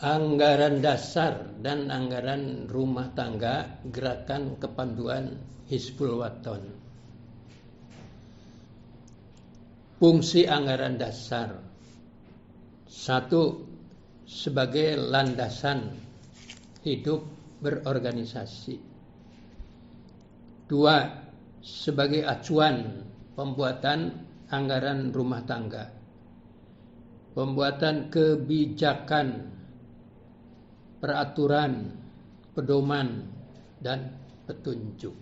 Anggaran dasar dan anggaran rumah tangga Gerakan Kepanduan Hizbul Wathan. Fungsi anggaran dasar: 1. Sebagai landasan hidup berorganisasi. 2. Sebagai acuan pembuatan anggaran rumah tangga, pembuatan kebijakan, peraturan, pedoman, dan petunjuk.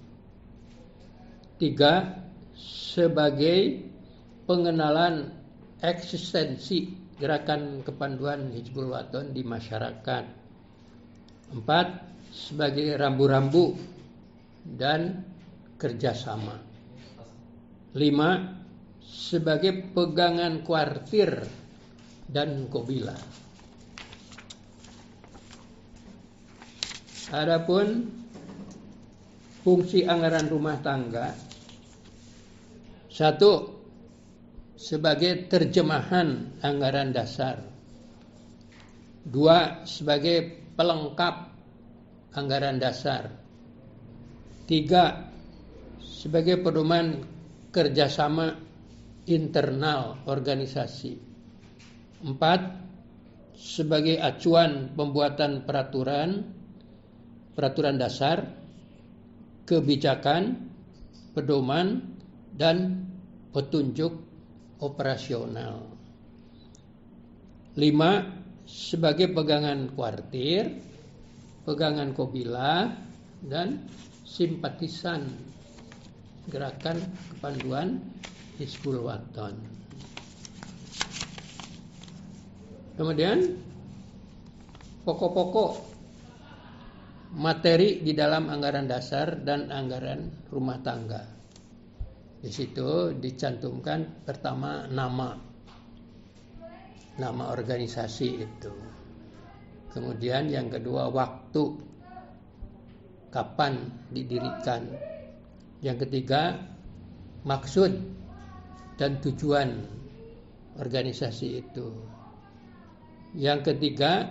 3. Sebagai pengenalan eksistensi Gerakan Kepanduan Hizbul Wathan di masyarakat. 4. Sebagai rambu-rambu dan kerjasama. 5. Sebagai pegangan kuartir dan kobila. Adapun fungsi anggaran rumah tangga: 1. Sebagai terjemahan anggaran dasar. 2. Sebagai pelengkap anggaran dasar. 3. Sebagai pedoman kerjasama internal organisasi. 4. Sebagai acuan pembuatan peraturan dasar, kebijakan, pedoman, dan petunjuk operasional. 5. Sebagai pegangan kuartir, pegangan kobila, dan simpatisan Gerakan Kepanduan Hizbul Wathan. Kemudian pokok-pokok materi di dalam anggaran dasar dan anggaran rumah tangga. Di situ dicantumkan pertama nama organisasi itu. Kemudian yang kedua waktu, kapan didirikan. Yang ketiga maksud dan tujuan organisasi itu. Yang ketiga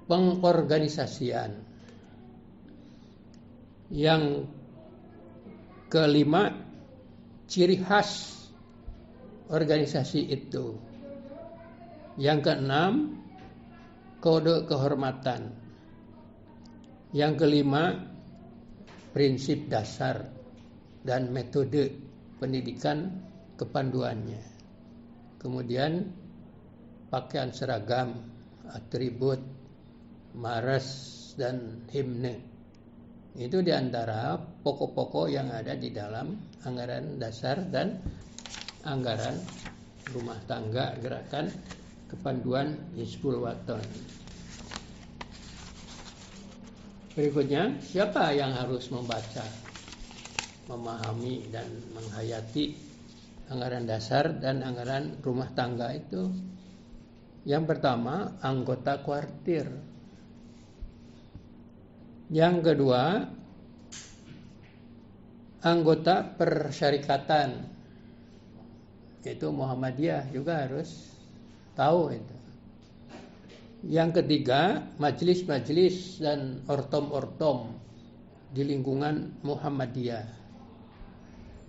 pengorganisasian. Yang kelima, ciri khas organisasi itu. Yang keenam, kode kehormatan. Yang kelima, prinsip dasar dan metode pendidikan kepanduannya. Kemudian pakaian seragam, atribut, maras, dan himne. Itu diantara pokok-pokok yang ada di dalam anggaran dasar dan anggaran rumah tangga Gerakan Kepanduan Hizbul Wathan. Berikutnya, siapa yang harus membaca, memahami, dan menghayati anggaran dasar dan anggaran rumah tangga itu? Yang pertama, anggota kuartir. Yang kedua, anggota persyarikatan, yaitu Muhammadiyah juga harus tahu itu. Yang ketiga, majelis-majelis dan ortom-ortom di lingkungan Muhammadiyah.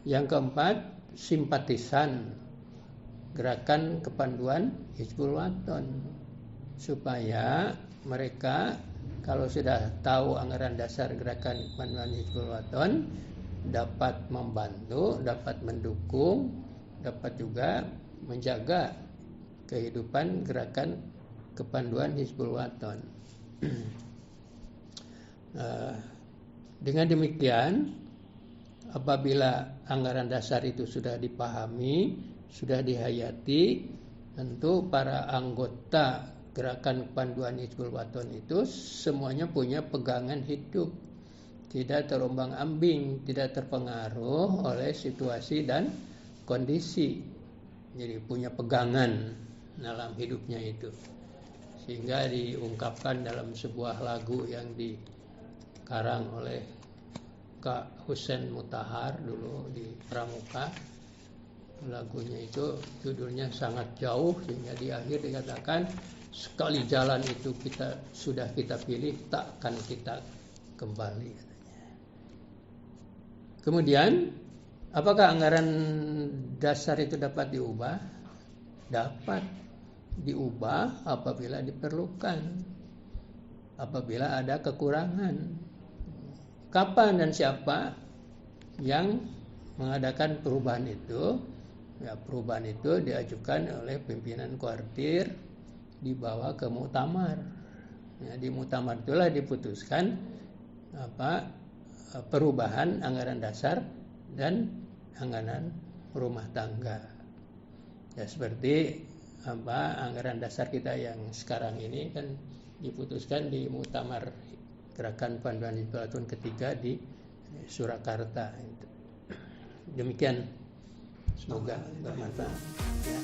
Yang keempat, simpatisan Gerakan Kepanduan Hizbul Wathan, supaya mereka kalau sudah tahu anggaran dasar Gerakan Kepanduan Hizbul Wathan dapat membantu, dapat mendukung, dapat juga menjaga kehidupan Gerakan Kepanduan Hizbul Wathan. Dengan demikian, apabila anggaran dasar itu sudah dipahami, sudah dihayati, tentu para anggota Gerakan Kepanduan Hizbul Wathan itu semuanya punya pegangan hidup, tidak terombang-ambing, tidak terpengaruh oleh situasi dan kondisi. Jadi punya pegangan dalam hidupnya itu, sehingga diungkapkan dalam sebuah lagu yang dikarang oleh Kak Husain Mutahar dulu di Pramuka. Lagunya itu judulnya sangat jauh, sehingga di akhir dikatakan sekali jalan itu sudah kita pilih, takkan kita kembali katanya. Kemudian, apakah anggaran dasar itu dapat diubah? Dapat diubah apabila diperlukan, apabila ada kekurangan. Kapan dan siapa yang mengadakan perubahan itu? Ya, perubahan itu diajukan oleh pimpinan kuartir, dibawa ke muktamar. Ya, di muktamar itulah diputuskan perubahan anggaran dasar dan anggaran rumah tangga. Ya, seperti anggaran dasar kita yang sekarang ini kan diputuskan di muktamar Gerakan Panduan Hidup tahun ketiga di Surakarta. Demikian, semoga bermanfaat. Ya.